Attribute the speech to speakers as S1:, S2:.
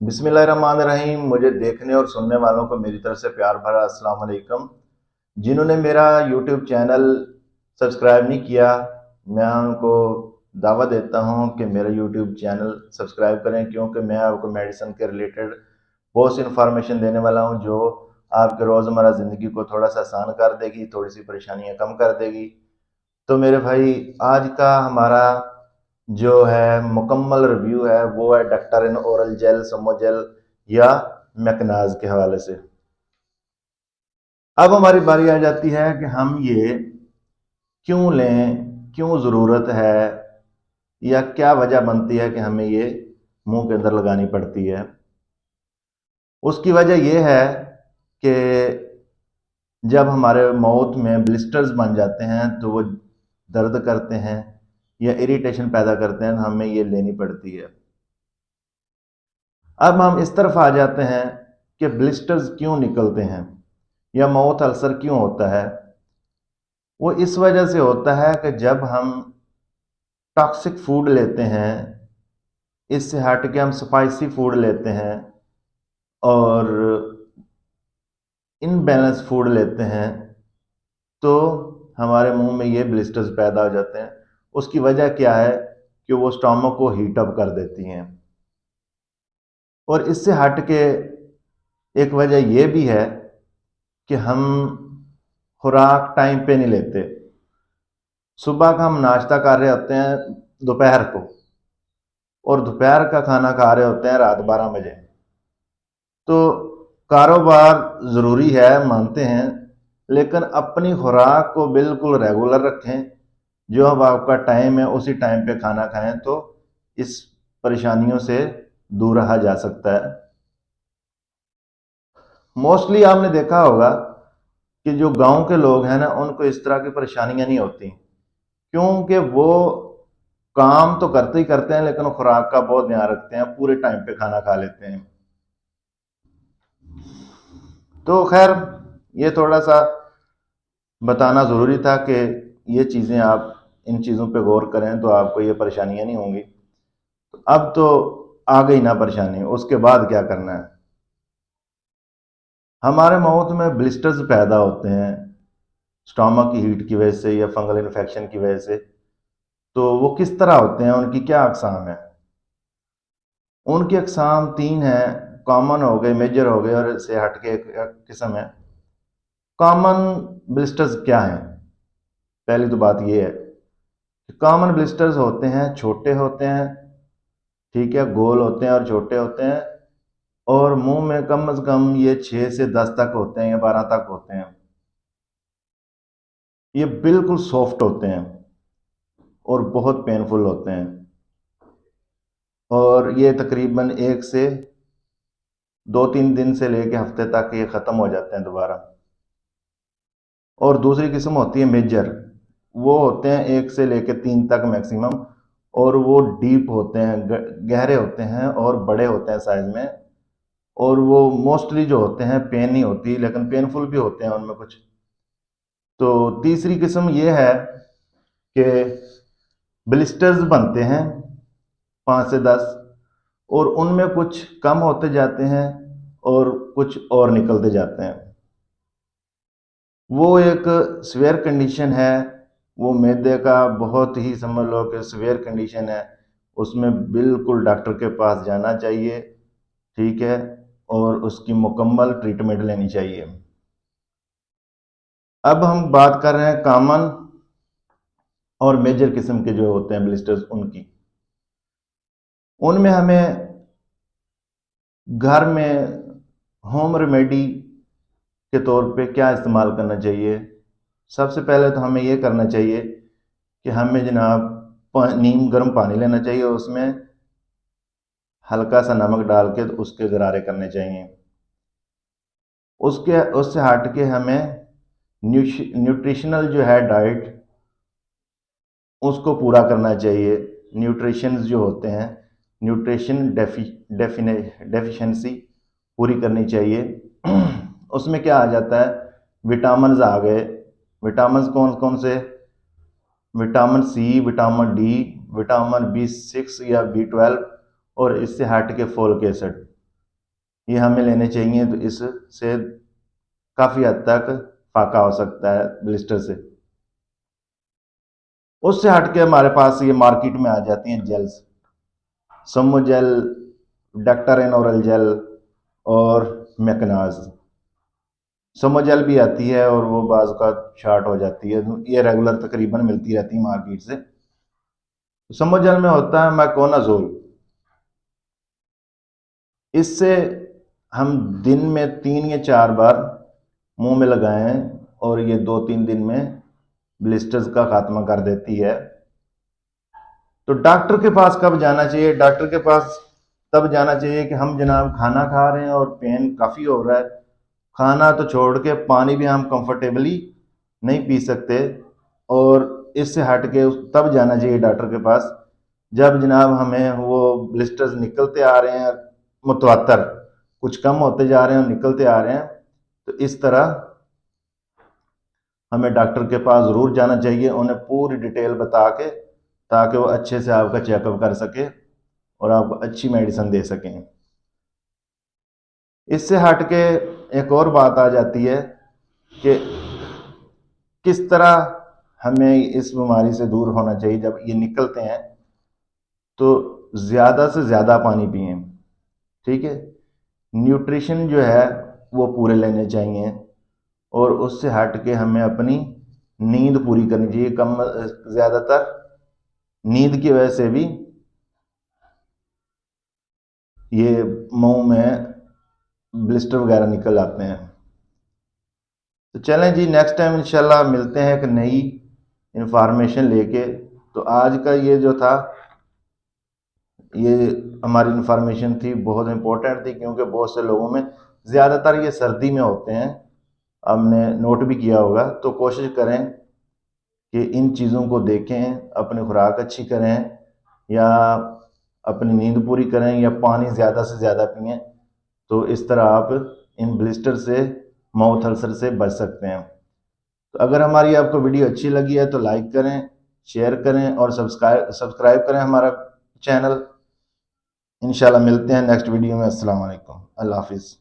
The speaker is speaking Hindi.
S1: बिस्मिल्लाहिर्रहमानिर्रहीम। मुझे देखने और सुनने वालों को मेरी तरफ से प्यार भरा अस्सलाम वालेकुम। जिन्होंने मेरा यूट्यूब चैनल सब्सक्राइब नहीं किया, मैं उनको दावा देता हूं कि मेरा यूट्यूब चैनल सब्सक्राइब करें, क्योंकि मैं आपको मेडिसिन के रिलेटेड बहुत सी इंफॉर्मेशन देने वाला हूं जो आपके रोज़मर्रा ज़िंदगी को थोड़ा सा आसान कर देगी, थोड़ी सी परेशानियां कम कर देगी। तो मेरे भाई, आज का हमारा जो है मुकम्मल रिव्यू है वो है डॉक्टर ओरल जेल, समोजेल या मैकनाज के हवाले से। अब हमारी बारी आ जाती है कि हम ये क्यों लें, क्यों ज़रूरत है, या क्या वजह बनती है कि हमें ये मुंह के अंदर लगानी पड़ती है। उसकी वजह यह है कि जब हमारे माउथ में ब्लिस्टर्स बन जाते हैं तो वो दर्द करते हैं या इरिटेशन पैदा करते हैं, तो हमें ये लेनी पड़ती है। अब हम इस तरफ आ जाते हैं कि ब्लिस्टर्स क्यों निकलते हैं या माउथ अल्सर क्यों होता है। वो इस वजह से होता है कि जब हम टॉक्सिक फूड लेते हैं, इससे हट के हम स्पाइसी फूड लेते हैं और इनबैलेंस फूड लेते हैं, तो हमारे मुंह में ये ब्लिस्टर्स पैदा हो जाते हैं। उसकी वजह क्या है कि वो स्टोमक को हीट अप कर देती हैं। और इससे हट के एक वजह यह भी है कि हम खुराक टाइम पे नहीं लेते। सुबह का हम नाश्ता कर रहे होते हैं दोपहर को, और दोपहर का खाना खा रहे होते हैं रात 12 बजे। तो कारोबार ज़रूरी है, मानते हैं, लेकिन अपनी खुराक को बिल्कुल रेगुलर रखें। जो अब आपका टाइम है उसी टाइम पे खाना खाएं, तो इस परेशानियों से दूर रहा जा सकता है। मोस्टली आपने देखा होगा कि जो गांव के लोग हैं ना, उनको इस तरह की परेशानियां नहीं होती, क्योंकि वो काम तो करते ही करते हैं लेकिन खुराक का बहुत ध्यान रखते हैं, पूरे टाइम पे खाना खा लेते हैं। तो खैर, ये थोड़ा सा बताना ज़रूरी था कि ये चीज़ें, आप इन चीज़ों पे गौर करें तो आपको ये परेशानियां नहीं होंगी। अब तो आ गई ना परेशानी, उसके बाद क्या करना है। हमारे माउथ में ब्लिस्टर्स पैदा होते हैं स्टोमक की हीट की वजह से या फंगल इन्फेक्शन की वजह से। तो वो किस तरह होते हैं, उनकी क्या अकसाम है। उनकी अकसाम तीन है। कॉमन हो गए, मेजर हो गए, और इससे हट के एक किस्म है। कॉमन ब्लिस्टर्स क्या हैं? पहली तो बात ये है कि कॉमन ब्लिस्टर्स होते हैं, छोटे होते हैं, ठीक है, गोल होते हैं और छोटे होते हैं, और मुंह में कम से कम ये 6 से 10 तक होते हैं या 12 तक होते हैं। ये बिल्कुल सॉफ्ट होते हैं और बहुत पेनफुल होते हैं, और ये तकरीबन 1 से 2-3 दिन से लेके हफ्ते तक ये ख़त्म हो जाते हैं दोबारा। और दूसरी किस्म होती है मेजर। वो होते हैं 1 से लेके 3 तक मैक्सिमम, और वो डीप होते हैं, गहरे होते हैं और बड़े होते हैं साइज में। और वो मोस्टली जो होते हैं पेन नहीं होती, लेकिन पेनफुल भी होते हैं उनमें कुछ। तो तीसरी किस्म ये है कि ब्लिस्टर्स बनते हैं 5 से 10, और उनमें कुछ कम होते जाते हैं और कुछ और निकलते जाते हैं। वो एक सीवियर कंडीशन है। वो मैदे का बहुत ही, समझ लो कि सीवियर कंडीशन है। उसमें बिल्कुल डॉक्टर के पास जाना चाहिए, ठीक है, और उसकी मुकम्मल ट्रीटमेंट लेनी चाहिए। अब हम बात कर रहे हैं कॉमन और मेजर किस्म के जो होते हैं ब्लिस्टर्स, उनकी। उनमें हमें घर में होम रेमेडी के तौर पे क्या इस्तेमाल करना चाहिए। सबसे पहले तो हमें ये करना चाहिए कि हमें जनाब नीम गर्म पानी लेना चाहिए, उसमें हल्का सा नमक डाल के तो उसके गरारे करने चाहिए। उसके उससे हट के हमें न्यूट्रिशनल जो है डाइट, उसको पूरा करना चाहिए। न्यूट्रिशंस जो होते हैं, न्यूट्रिशन डेफिशिएंसी पूरी करनी चाहिए। उसमें क्या आ जाता है, विटामिन्स आ गए। विटामिन्स कौन कौन से? Vitamin C, vitamin D, vitamin B6 या B12, और इससे हट के फोलिक एसिड। ये हमें लेने चाहिए, तो इससे काफ़ी हद तक फाका हो सकता है ब्लिस्टर से। उससे हटके हमारे पास ये मार्केट में आ जाती हैं जेल्स, समो जेल, डक्टारेन ओरल जेल और मैकनाज। समो जेल भी आती है और वो बाज़ का शार्ट हो जाती है, ये रेगुलर तकरीबन मिलती रहती है मार्केट से। समो जेल में होता है मैकोनाजोल। इससे हम दिन में 3 या 4 बार मुंह में लगाएं और ये 2-3 दिन में ब्लिस्टर्स का खात्मा कर देती है। तो डॉक्टर के पास कब जाना चाहिए? डॉक्टर के पास तब जाना चाहिए कि हम जनाब खाना खा रहे हैं और पेन काफ़ी हो रहा है। खाना तो छोड़ के पानी भी हम कंफर्टेबली नहीं पी सकते, और इससे हट के तब जाना चाहिए डॉक्टर के पास जब जनाब हमें वो ब्लिस्टर्स निकलते आ रहे हैं, मुतवातर कुछ कम होते जा रहे हैं और निकलते आ रहे हैं। तो इस तरह हमें डॉक्टर के पास ज़रूर जाना चाहिए, उन्हें पूरी डिटेल बता के, ताकि वो अच्छे से आपका चेकअप कर सके और आपको अच्छी मेडिसिन दे सकें। इससे हट के एक और बात आ जाती है कि किस तरह हमें इस बीमारी से दूर होना चाहिए। जब ये निकलते हैं तो ज़्यादा से ज़्यादा पानी पिएं, ठीक है। न्यूट्रिशन जो है वो पूरे लेने चाहिए, और उससे हट के हमें अपनी नींद पूरी करनी चाहिए। कम ज़्यादातर नींद की वजह से भी ये मुंह में ब्लिस्टर वगैरह निकल आते हैं। तो चलें जी, नेक्स्ट टाइम इंशाल्लाह मिलते हैं एक नई इंफॉर्मेशन लेके। तो आज का ये जो था, ये हमारी इंफॉर्मेशन थी, बहुत इम्पोर्टेंट थी, क्योंकि बहुत से लोगों में ज़्यादातर ये सर्दी में होते हैं, हमने नोट भी किया होगा। तो कोशिश करें कि इन चीज़ों को देखें, अपनी खुराक अच्छी करें, या अपनी नींद पूरी करें, या पानी ज़्यादा से ज़्यादा पिएं। तो इस तरह आप इन ब्लिस्टर से, माउथ अल्सर से बच सकते हैं। तो अगर हमारी आपको वीडियो अच्छी लगी है तो लाइक करें, शेयर करें और सब्सक्राइब करें हमारा चैनल। इंशाल्लाह मिलते हैं नेक्स्ट वीडियो में। अस्सलाम वालेकुम, अल्लाह हाफिज़।